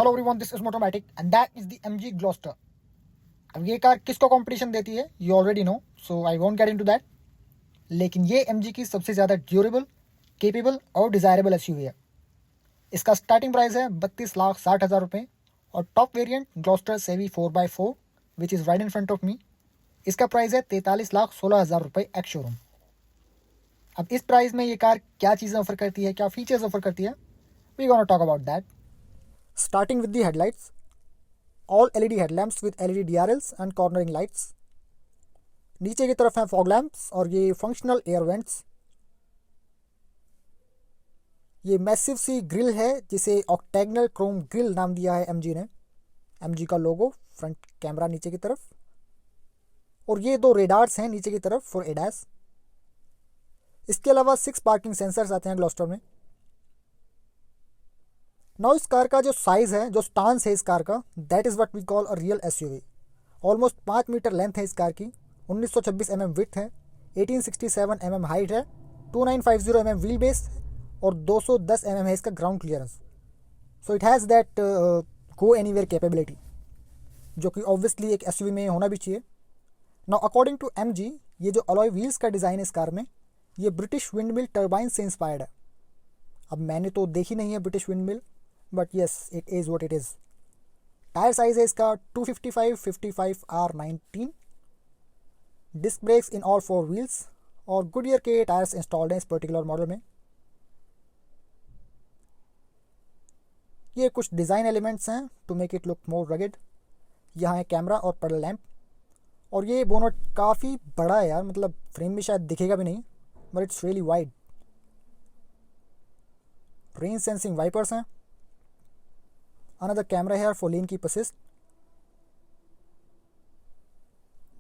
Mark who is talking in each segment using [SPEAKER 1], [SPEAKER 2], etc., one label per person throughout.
[SPEAKER 1] Hello everyone, this is Motomatic and that is the MG Gloster. अब ये car किसको competition देती है you already know, so I won't get into that. लेकिन ये MG की सबसे ज़्यादा ड्यूरेबल, केपेबल और डिज़ायरेबल SUV है। इसका स्टार्टिंग प्राइस है 32,60,000 रुपये और टॉप वेरिएंट ग्लोस्टर सेवी 4x4 which is right in front of me, इसका प्राइस है 43,16,000 रुपये एक्स शोरूम। अब इस प्राइस में ये कार क्या चीज़ें ऑफर करती है, क्या फीचर्स ऑफर करती है, we gonna talk about that. Starting with the headlights, all LED headlamps with LED DRLs and cornering lights. नीचे की तरफ हैं फॉग लैम्प्स और ये फंक्शनल एयर वेंट्स। ये मैसिव सी ग्रिल है जिसे ऑक्टेगनल क्रोम ग्रिल नाम दिया है MG ने। MG का लोगो, फ्रंट कैमरा नीचे की तरफ, और ये 2 रेडार्स हैं नीचे की तरफ फॉर ADAS। इसके अलावा 6 पार्किंग सेंसर्स आते हैं ग्लोस्टर में। नाउ इस कार का जो साइज़ है, जो स्टांस है इस कार का, that is what we call a real SUV। Almost 5 metre length है इस कार की, 1926 mm विड्थ है, 1867 mm हाइट है, 2950 mm व्हील बेस और 210 mm है इसका ground clearance. So it has that go anywhere capability, जो कि ऑब्वियसली एक SUV में होना भी चाहिए। नाउ अकॉर्डिंग टू MG, ये जो अलॉय व्हील्स का डिज़ाइन है इस कार में, ये ब्रिटिश विंडमिल टर्बाइन से इंस्पायर्ड है। अब मैंने तो देखी नहीं है British windmill, but yes it is what it is. Tyre size है इसका 255 55 R19। Disc brakes in all 4 wheels और गुडियर के टायर्स इंस्टॉल्ड हैं इस पर्टिकुलर मॉडल में। ये कुछ डिज़ाइन एलिमेंट्स हैं to make it look more rugged. यहाँ है कैमरा और पेडल लैंप, और ये बोनट काफ़ी बड़ा है यार, मतलब फ्रेम में शायद दिखेगा भी नहीं, but it's really wide. Rain sensing wipers हैं, अनदर कैमरा है फॉर लेन कीप असिस्ट,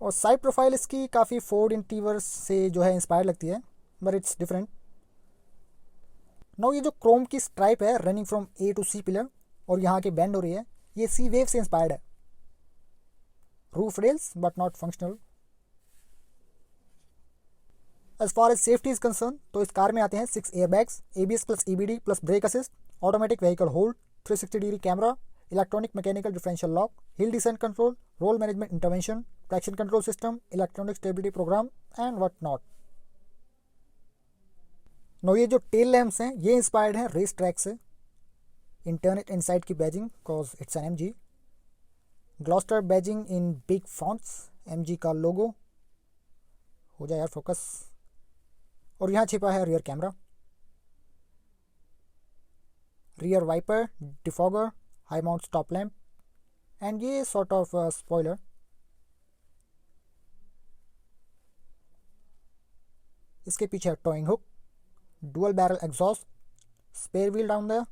[SPEAKER 1] और साइड प्रोफाइल इसकी काफ़ी फोर्ड इंटीवर्स से जो है इंस्पायर लगती है, बट इट्स डिफरेंट। नाउ ये जो क्रोम की स्ट्राइप है running from A to C pillar और यहाँ के बैंड हो रही है, ये सी वेव से इंस्पायर्ड है। Roof rails but not functional. As far as safety is concern, तो इस कार में आते हैं 6 airbags, ABS plus EBD plus brake assist, automatic vehicle hold, 360 degree camera, electronic mechanical differential lock, hill descent control, roll management intervention, traction control system, electronic stability programme and what not. No ये जो tail lamps हैं ये inspired हैं race track से। Internet inside की badging cause it's an MG। Gloster badging in big fonts, MG का लोगो, हो जाए यार फोकस, और यहाँ छिपा है rear camera, rear wiper, defogger, high mount stop lamp and ये सॉर्ट ऑफ स्पॉइलर। इसके पीछे towing hook, dual barrel exhaust, spare wheel down there,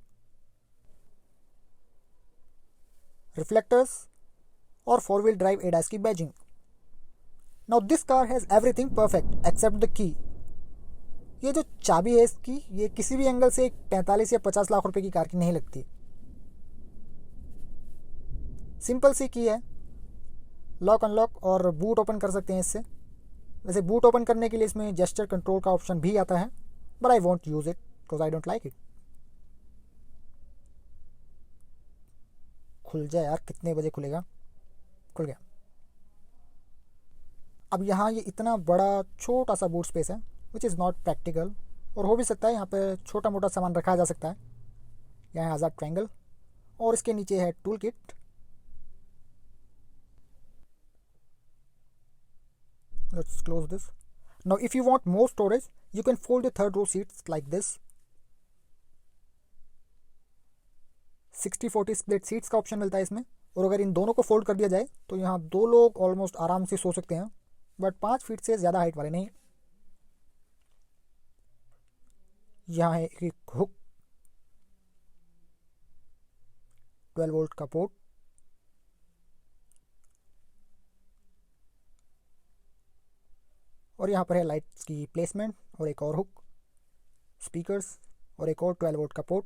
[SPEAKER 1] reflectors और 4 व्हील ड्राइव ADAS की badging. Now this car has everything perfect except the key. ये जो चाबी है इसकी, ये किसी भी एंगल से 45 या 50 लाख रुपए की कार की नहीं लगती। सिंपल सी की है, लॉक अनलॉक और बूट ओपन कर सकते हैं इससे। वैसे बूट ओपन करने के लिए इसमें जेस्चर कंट्रोल का ऑप्शन भी आता है, but I want use it because I don't like it. खुल जाए यार, कितने बजे खुलेगा? खुल गया। अब यहाँ ये इतना बड़ा छोटा सा बूट स्पेस है विच इज़ नॉट प्रैक्टिकल, और हो भी सकता है यहाँ पे छोटा मोटा सामान रखा जा सकता है। यहाँ है आज़ाद ट्रायंगल और इसके नीचे है tool kit. Let's close this. Now if you want more storage you can fold the third row seats like this. 60-40 split seats का ऑप्शन मिलता है इसमें, और अगर इन दोनों को फोल्ड कर दिया जाए तो यहाँ 2 लोग ऑलमोस्ट आराम से सो सकते हैं, बट 5 फीट से ज़्यादा हाइट वाले नहीं। यहाँ है एक हुक, 12 वोल्ट का पोर्ट, और यहाँ पर है लाइट्स की प्लेसमेंट और एक और हुक, स्पीकर्स और एक और 12 वोल्ट का port.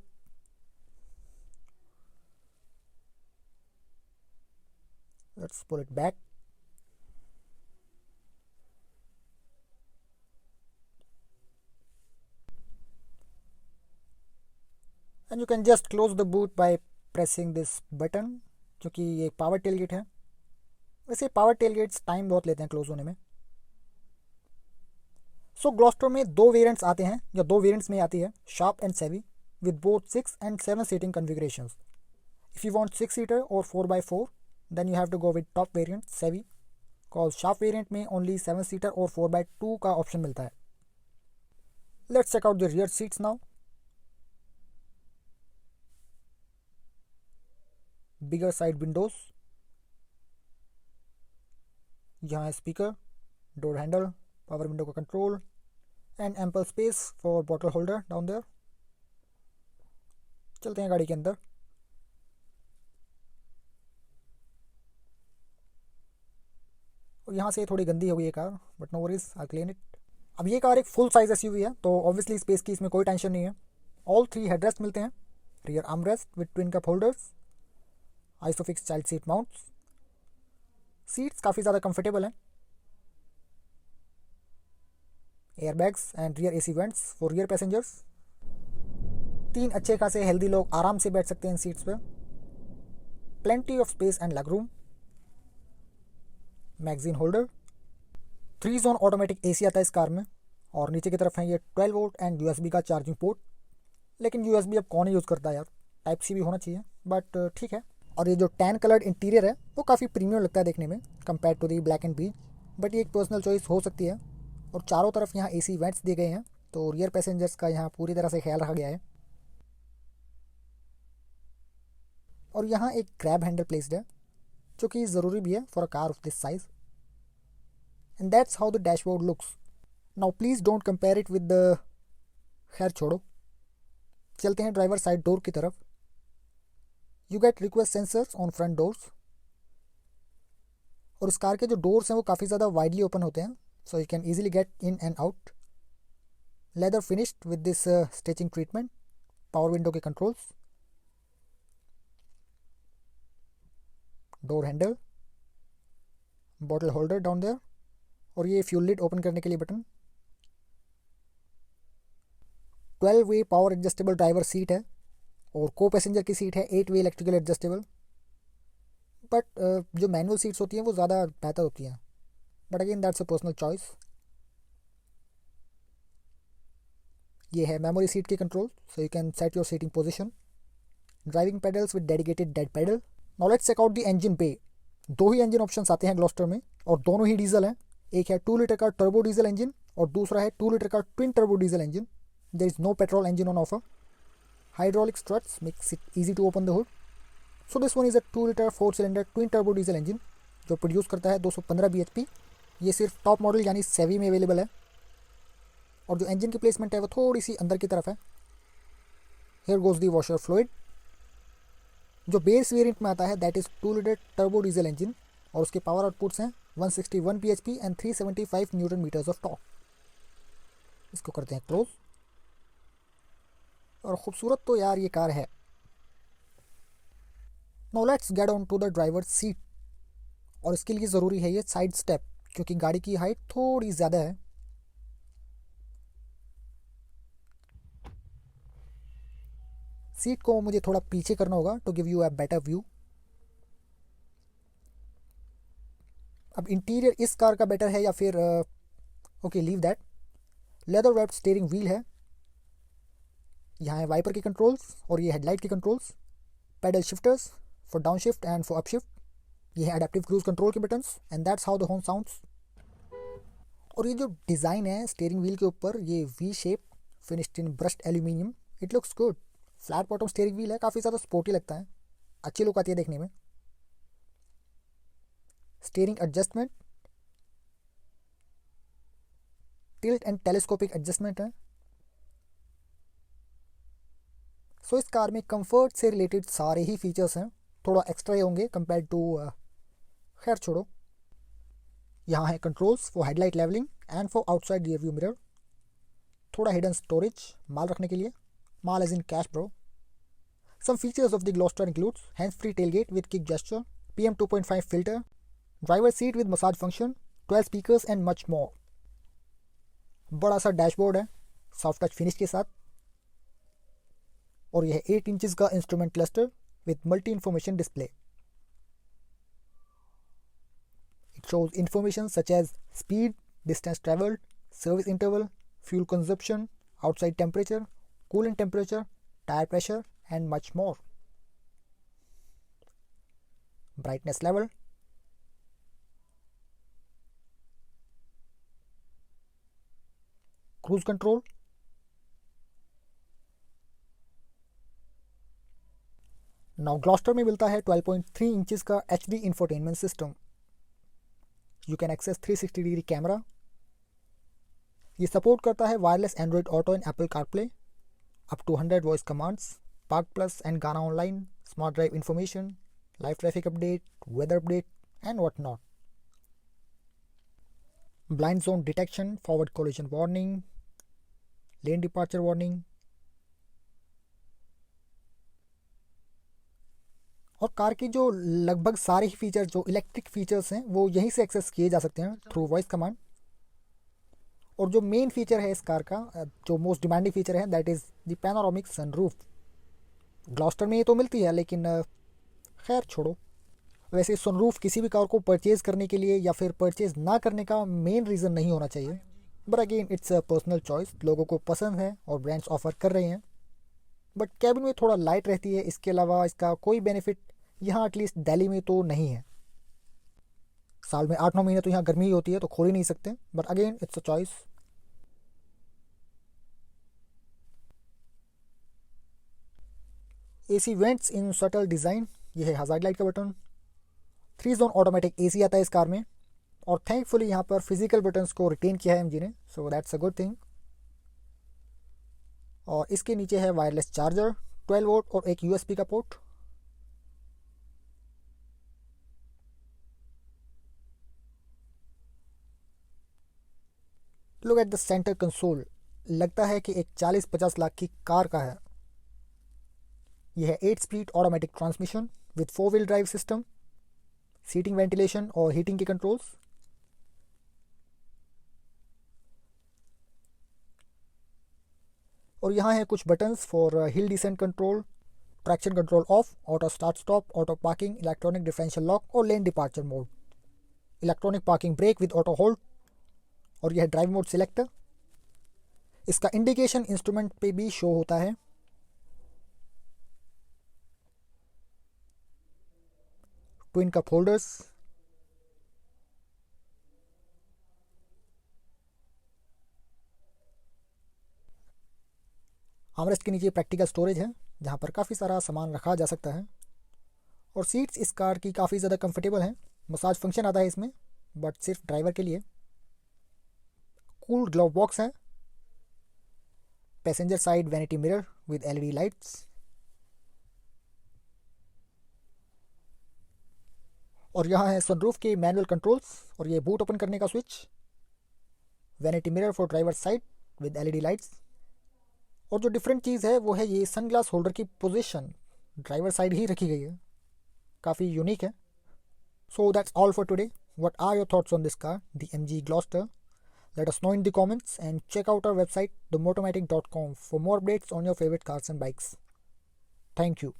[SPEAKER 1] Let's pull it back. and you can just close the boot by pressing this button, क्योंकि ये पावर टेलगेट है। वैसे पावर टेलगेट्स टाइम बहुत लेते हैं क्लोज होने में। सो ग्लॉस्टर में दो वेरिएंट्स आते हैं, या दो वेरिएंट्स में आती है, शार्प एंड सेवी, with both 6 and 7 seating configurations. If you want 6 seater or 4x4, then you have to go with top variant Savvy, cause Sharp variant में only 7 seater और 4x2 का ऑप्शन मिलता है। Let's check out the rear seats now. Bigger side windows, यहाँ है speaker, door handle, power window का control, and ample space for bottle holder down there. चलते हैं गाड़ी के अंदर। और यहाँ से थोड़ी गंदी हो गई है car, but no worries, I clean it. अब ये कार एक फुल साइज एसयूवी है, तो ऑब्वियसली स्पेस की इसमें कोई टेंशन नहीं है। ऑल 3 हेडरेस्ट मिलते हैं, rear armrest with twin cup holders, isofix child seat mounts. Seats काफ़ी ज़्यादा कंफर्टेबल हैं। Airbags and rear AC vents for rear passengers. 3 अच्छे खासे हेल्दी लोग आराम से बैठ सकते हैं इन सीट्स पर। Plenty of space and leg room. Magazine holder. 3 zone automatic AC आता है इस कार में, और नीचे की तरफ है ये 12 वोल्ट एंड यूएसबी का चार्जिंग पोर्ट। लेकिन यूएसबी अब कौन यूज़ करता है यार, टाइप सी भी होना चाहिए, बट ठीक है। और ये जो टैन कलर्ड इंटीरियर है वो काफ़ी प्रीमियम लगता है देखने में compare to the black and beige, but ये एक पर्सनल चॉइस हो सकती है। और चारों तरफ यहाँ एसी वेंट्स दिए गए हैं, तो रियर पैसेंजर्स का यहाँ पूरी तरह से ख्याल रखा गया है। और यहाँ एक ग्रैब हैंडल प्लेस्ड है, जो कि ज़रूरी भी है for a car of this size. And that's how the dashboard looks. Now please don't compare it with the, खैर छोड़ो, चलते हैं ड्राइवर साइड डोर की तरफ। You get request sensors on front doors. और इस कार के जो डोर्स हैं वो काफ़ी ज़्यादा वाइडली ओपन होते हैं, so you can easily get in and out. Leather finished with this stitching treatment. Power window के controls, door handle, bottle holder down there, और ये फ्यूल लिड ओपन करने के लिए button. 12-way power adjustable driver seat है, और को passenger की सीट है 8-way इलेक्ट्रिकल एडजस्टेबल। बट जो मैनुअल सीट्स होती हैं वो ज़्यादा बेहतर होती हैं, but again that's a personal choice. ये है मेमोरी सीट के control, so you can set your seating position. Driving pedals with dedicated dead pedal. Now let's check out the engine bay. 2 ही इंजन ऑप्शंस आते हैं Gloster में, और दोनों ही diesel हैं। एक है 2 लीटर का टर्बो डीजल इंजन, और दूसरा है 2 लीटर का twin turbo diesel engine. There is no petrol engine on offer. Hydraulic struts makes it easy to open the hood. So this one is a 2 litre 4 cylinder twin turbo diesel engine, जो produce करता है 215 bhp। ये सिर्फ top model यानी सेवी में available है, और जो इंजन की प्लेसमेंट है वो थोड़ी सी अंदर की तरफ है। Here goes the washer fluid. जो बेस वेरिएंट में आता है that is 2 litre turbo diesel engine, और उसके पावर आउटपुट्स हैं 161 bhp and 375 newton metres of torque. इसको करते हैं क्लोज। और ख़ूबसूरत तो यार ये कार है। Now let's get on to the driver seat. और इसके लिए ज़रूरी है ये साइड स्टेप, क्योंकि गाड़ी की हाइट थोड़ी ज़्यादा है। सीट को मुझे थोड़ा पीछे करना होगा to give you a better view. अब इंटीरियर इस कार का बेटर है या फिर okay leave that. Leather wrapped steering wheel है। यहाँ है वाइपर के कंट्रोल्स, और ये हेडलाइट के controls. Paddle shifters for down shift and for up shift. ये है एडेप्टिव क्रूज कंट्रोल के buttons, and that's how the horn sounds. और ये जो डिज़ाइन है स्टीयरिंग व्हील के ऊपर, ये V shape finished in brushed aluminium, it looks good. Flat bottom steering wheel है, काफ़ी ज़्यादा स्पोर्टी लगता है, अच्छी लुक आती है देखने में। Steering adjustment, tilt and telescopic adjustment है। सो इस कार में कंफर्ट से रिलेटेड सारे ही फीचर्स हैं, थोड़ा एक्स्ट्रा ही होंगे कंपेयर टू, खैर छोड़ो। यहाँ है controls for headlight levelling and for outside rear view mirror. थोड़ा हिडन स्टोरेज, माल रखने के लिए, माल as in cash bro. Some features of the Gloster includes hands-free tailgate with kick gesture, PM 2.5 filter, driver seat with massage function, 12 speakers and much more. बड़ा सा dashboard है soft touch finish के साथ, और यह है 8 इंचेस का instrument cluster with multi-information display. It shows information such as speed, distance traveled, service interval, fuel consumption, outside temperature, coolant temperature, tire pressure, and much more. Brightness level, cruise control, now Gloster में मिलता है 12.3 inches का HD infotainment system. You can access 360 degree camera. ये support करता है wireless Android Auto and Apple CarPlay, up to 100 voice commands, Park Plus and Gaana online, smart drive information, live traffic update, weather update and what not. Blind zone detection, forward collision warning, lane departure warning. और car की जो लगभग सारे ही feature जो electric features हैं वो यहीं से एक्सेस किए जा सकते हैं थ्रू वॉइस कमांड. और जो मेन फीचर है इस कार का, जो मोस्ट डिमांडिंग फीचर है, that is the panoramic sunroof. Gloster में ये तो मिलती है लेकिन खैर छोड़ो. वैसे सनरूफ किसी भी कार को परचेज़ करने के लिए या फिर परचेज़ ना करने का मेन रीज़न नहीं होना चाहिए, but again it's a personal choice. लोगों को पसंद है और ब्रांड्स ऑफर कर रहे हैं. बट कैबिन में थोड़ा लाइट रहती है, इसके अलावा इसका कोई बेनिफिट यहाँ एटलीस्ट दिल्ली में तो नहीं है. साल में 8-9 महीने तो यहाँ गर्मी ही होती है तो खोल ही नहीं सकते, but again it's a choice. AC vents in subtle design. ये है हज़ार्ड लाइट का बटन. 3 जोन ऑटोमेटिक AC आता है इस कार में. और थैंकफुली यहाँ पर फिजिकल बटन्स को रिटेन किया है MG ने, so that's a good thing. और इसके नीचे है वायरलेस चार्जर, 12 वोल्ट और एक USB का port. Look at the centre console. लगता है कि एक 40-50 लाख की कार का है. यह है 8 speed automatic transmission with 4 wheel drive system, seating ventilation और हीटिंग के कंट्रोल्स. और यहाँ है कुछ buttons for hill descent control, traction control off, auto start stop, auto parking, electronic differential lock और lane departure mode, electronic parking brake with auto hold. और यह drive mode selector. इसका इंडिकेशन इंस्ट्रूमेंट पे भी शो होता है. Twin cup holders. Armrest के नीचे प्रैक्टिकल स्टोरेज है जहाँ पर काफ़ी सारा सामान रखा जा सकता है. और सीट्स इस कार की काफ़ी ज़्यादा कंफर्टेबल हैं. मसाज फंक्शन आता है इसमें, बट सिर्फ ड्राइवर के लिए. कूल ग्लव बॉक्स है. Passenger side vanity mirror with LED lights. और यहाँ है सनरूफ के मैनुअल कंट्रोल्स और ये बूट ओपन करने का switch. Vanity mirror for driver side with LED lights. और जो डिफरेंट चीज़ है वो है ये सनग्लास होल्डर की पोजीशन ड्राइवर साइड ही रखी गई है, काफ़ी यूनिक है. So that's all for today. What are your thoughts on this car, the MG Gloster? Let us know in the comments and check out our website themotomatic.com for more updates on your favorite cars and bikes. Thank you.